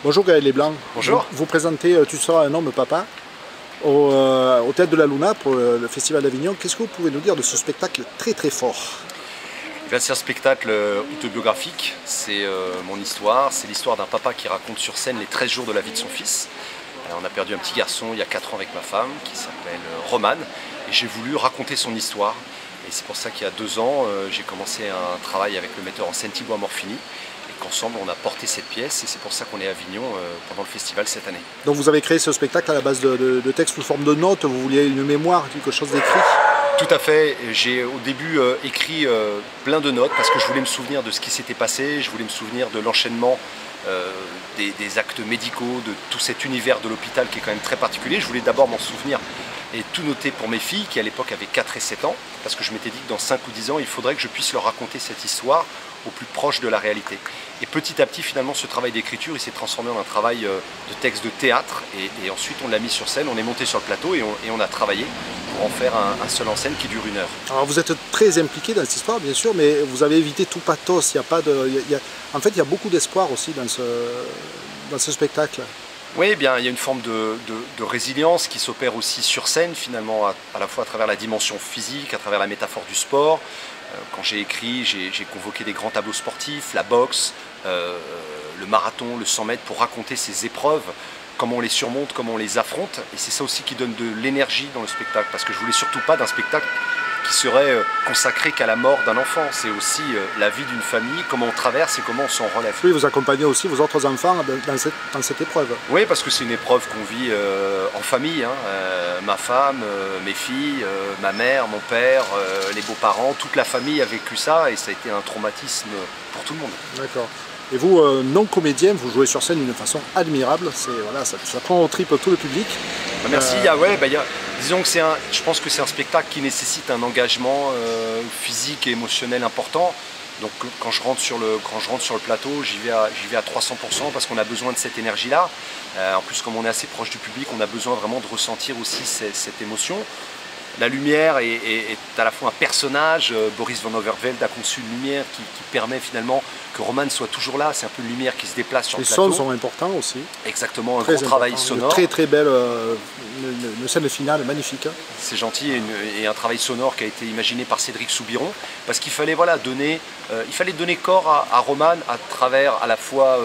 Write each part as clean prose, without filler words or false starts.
Bonjour Gaël Leblanc. Bonjour. Vous présentez Tu seras un homme papa au Théâtre de la Luna pour le Festival d'Avignon. Qu'est-ce que vous pouvez nous dire de ce spectacle très fort? C'est un spectacle autobiographique, c'est mon histoire, c'est l'histoire d'un papa qui raconte sur scène les 13 jours de la vie de son fils. On a perdu un petit garçon il y a 4 ans avec ma femme qui s'appelle Roman et j'ai voulu raconter son histoire. Et c'est pour ça qu'il y a 2 ans, j'ai commencé un travail avec le metteur en scène Thibaut Amorfini et qu'ensemble on a porté cette pièce et c'est pour ça qu'on est à Avignon pendant le festival cette année. Donc vous avez créé ce spectacle à la base de textes sous forme de notes, vous vouliez une mémoire, quelque chose d'écrit? Tout à fait, j'ai au début écrit plein de notes parce que je voulais me souvenir de ce qui s'était passé, je voulais me souvenir de l'enchaînement des actes médicaux, de tout cet univers de l'hôpital qui est quand même très particulier. Je voulais d'abord m'en souvenir et tout noter pour mes filles qui à l'époque avaient 4 et 7 ans parce que je m'étais dit que dans 5 ou 10 ans il faudrait que je puisse leur raconter cette histoire au plus proche de la réalité. Et petit à petit finalement ce travail d'écriture il s'est transformé en un travail de texte de théâtre et ensuite on l'a mis sur scène, on est monté sur le plateau et on a travaillé pour en faire un seul en scène qui dure 1 heure. Alors vous êtes très impliqué dans cette histoire bien sûr, mais vous avez évité tout pathos, en fait il y a beaucoup d'espoir aussi dans ce spectacle. Oui, bien, il y a une forme de résilience qui s'opère aussi sur scène finalement, à la fois à travers la dimension physique, à travers la métaphore du sport. Quand j'ai écrit, j'ai convoqué des grands tableaux sportifs, la boxe, le marathon, le 100 mètres pour raconter ces épreuves, comment on les surmonte, comment on les affronte. Et c'est ça aussi qui donne de l'énergie dans le spectacle, parce que je voulais surtout pas d'un spectacle qui serait consacré qu'à la mort d'un enfant. C'est aussi la vie d'une famille, comment on traverse et comment on s'en relève. Oui, vous accompagnez aussi vos autres enfants dans cette épreuve. Oui, parce que c'est une épreuve qu'on vit en famille. Ma femme, mes filles, ma mère, mon père, les beaux-parents, toute la famille a vécu ça et ça a été un traumatisme pour tout le monde. D'accord. Et vous, non comédien, vous jouez sur scène d'une façon admirable. Voilà, ça prend au tripes tout le public. Merci. Disons que je pense que c'est un spectacle qui nécessite un engagement physique et émotionnel important. Donc quand je rentre sur le plateau, j'y vais à 300% parce qu'on a besoin de cette énergie-là. En plus, comme on est assez proche du public, on a besoin vraiment de ressentir aussi cette émotion. La lumière est à la fois un personnage. Boris Van Overvelde a conçu une lumière qui permet finalement que Roman soit toujours là. C'est un peu une lumière qui se déplace sur le plateau. Les sons sont importants aussi. Exactement, un gros travail sonore. Une très belle une scène finale magnifique. C'est gentil et un travail sonore qui a été imaginé par Cédric Soubiron parce qu'il fallait donner corps à Roman à travers à la fois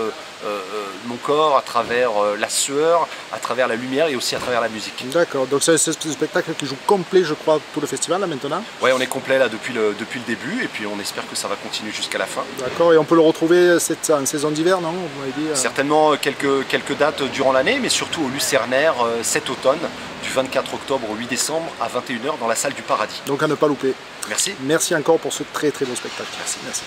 mon corps, à travers la sueur, à travers la lumière et aussi à travers la musique. D'accord, donc c'est ce spectacle qui joue complet je crois tout le festival là maintenant? Oui, on est complet là depuis le début et puis on espère que ça va continuer jusqu'à la fin. D'accord, et on peut le retrouver en saison d'hiver, non? Vous m'avez dit, Certainement quelques dates durant l'année, mais surtout au Lucernaire cet automne, du 24 octobre au 8 décembre à 21 h dans la salle du Paradis. Donc à ne pas louper. Merci. Merci encore pour ce très beau spectacle. Merci.